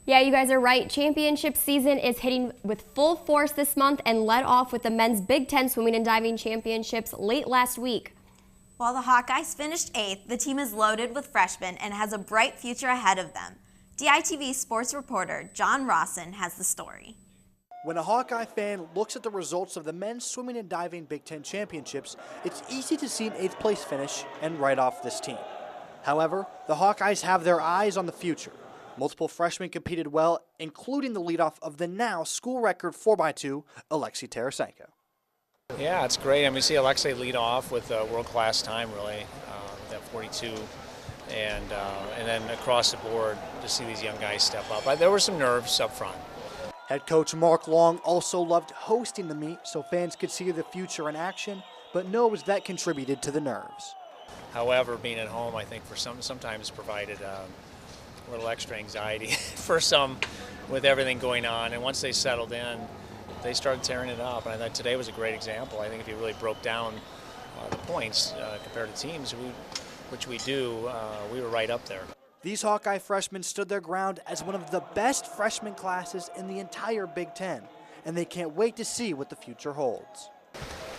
Yeah, you guys are right. Championship season is hitting with full force this month and led off with the men's Big Ten swimming and diving championships late last week. While the Hawkeyes finished 8th, the team is loaded with freshmen and has a bright future ahead of them. DITV sports reporter John Rawson has the story. When a Hawkeye fan looks at the results of the men's swimming and diving Big Ten championships, it's easy to see an 8th place finish and write off this team. However, the Hawkeyes have their eyes on the future. Multiple freshmen competed well, including the leadoff of the now school record 4x2, Alexei Tarasenko. Yeah, it's great. I mean, we see Alexei lead off with a world-class time, really, that 42. And then across the board, to see these young guys step up. There were some nerves up front. Head coach Mark Long also loved hosting the meet so fans could see the future in action, but knows that contributed to the nerves. However, being at home, I think for sometimes provided a little extra anxiety for some with everything going on. And once they settled in, they started tearing it up. And I thought today was a great example. I think if you really broke down the points compared to teams, which we do, we were right up there. These Hawkeye freshmen stood their ground as one of the best freshman classes in the entire Big Ten, and they can't wait to see what the future holds.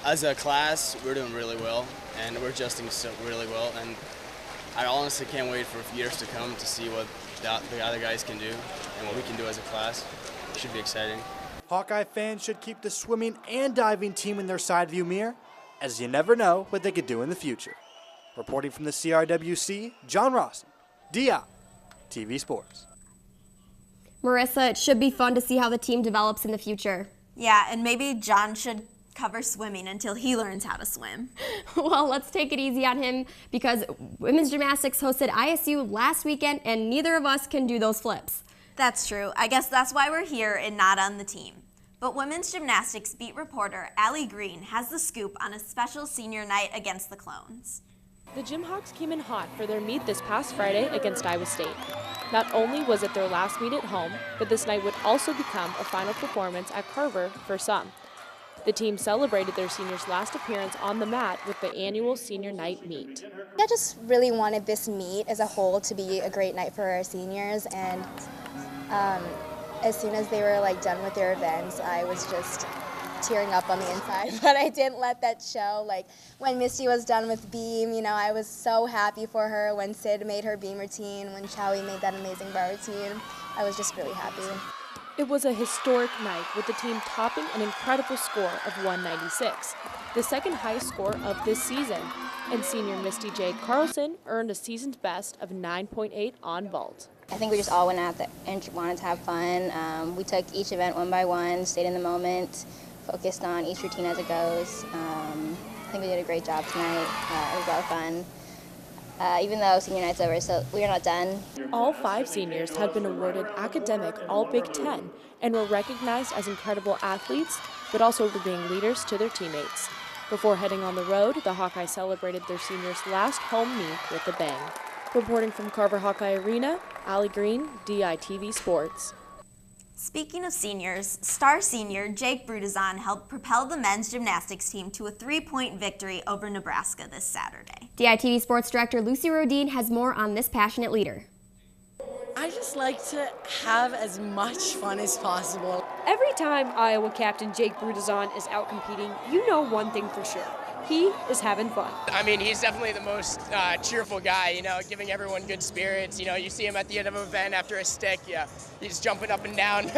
As a class, we're doing really well, and we're adjusting really well, and I honestly can't wait for years to come to see what the other guys can do and what we can do as a class. It should be exciting. Hawkeye fans should keep the swimming and diving team in their side view mirror, as you never know what they could do in the future. Reporting from the CRWC, John Rawson, DITV Sports. Marissa, it should be fun to see how the team develops in the future. Yeah, and maybe John should cover swimming until he learns how to swim. Well, let's take it easy on him because women's gymnastics hosted ISU last weekend and neither of us can do those flips. That's true. I guess that's why we're here and not on the team. But women's gymnastics beat reporter Allie Green has the scoop on a special senior night against the Clones. The Gymhawks came in hot for their meet this past Friday against Iowa State. Not only was it their last meet at home, but this night would also become a final performance at Carver for some. The team celebrated their seniors' last appearance on the mat with the annual senior night meet. I just really wanted this meet as a whole to be a great night for our seniors, and as soon as they were done with their events, I was just tearing up on the inside, but I didn't let that show. When Misty was done with beam, I was so happy for her. When Sid made her beam routine, when Chowie made that amazing bar routine, I was just really happy. It was a historic night with the team topping an incredible score of 196, the second highest score of this season, and senior Misty J. Carlson earned a season's best of 9.8 on vault. I think we just all went out there and wanted to have fun. We took each event one by one, stayed in the moment, focused on each routine as it goes. I think we did a great job tonight. It was a lot of fun. Even though senior night's over, so we are not done. All 5 seniors had been awarded academic All-Big Ten and were recognized as incredible athletes, but also for being leaders to their teammates. Before heading on the road, the Hawkeyes celebrated their seniors' last home meet with a bang. Reporting from Carver Hawkeye Arena, Allie Green, DITV Sports. Speaking of seniors, star senior Jake Brudazon helped propel the men's gymnastics team to a 3-point victory over Nebraska this Saturday. DITV Sports Director Lucy Rodine has more on this passionate leader. I just like to have as much fun as possible. Every time Iowa captain Jake Brudazon is out competing, you know one thing for sure. He is having fun. I mean, he's definitely the most cheerful guy, giving everyone good spirits. You see him at the end of an event after a stick, he's jumping up and down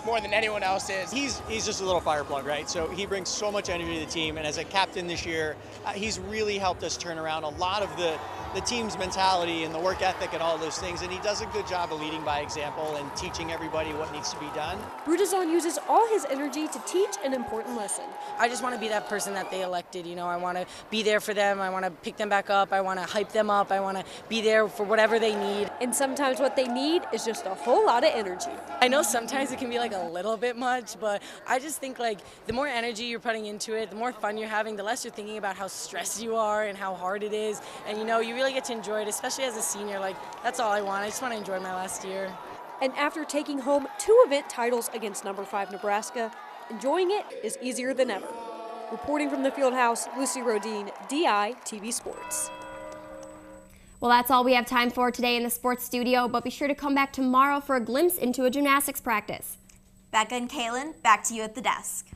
more than anyone else is. He's just a little fire plug, right? So he brings so much energy to the team, and as a captain this year, he's really helped us turn around a lot of the team's mentality and the work ethic and all those things, and he does a good job of leading by example and teaching everybody what needs to be done. Brudazon uses all his energy to teach an important lesson. I just want to be that person that they elected, I want to be there for them, I want to pick them back up, I want to hype them up, I want to be there for whatever they need. And sometimes what they need is just a whole lot of energy. I know sometimes it can be a little bit much, but I just think the more energy you're putting into it, the more fun you're having, the less you're thinking about how stressed you are and how hard it is, and you really get to enjoy it, especially as a senior. That's all I want. I just want to enjoy my last year. And after taking home 2 event titles against number 5 Nebraska, enjoying it is easier than ever. Reporting from the Fieldhouse, Lucy Rodine, DITV Sports. Well, that's all we have time for today in the sports studio, but be sure to come back tomorrow for a glimpse into a gymnastics practice. Becca and Kaylin, back to you at the desk.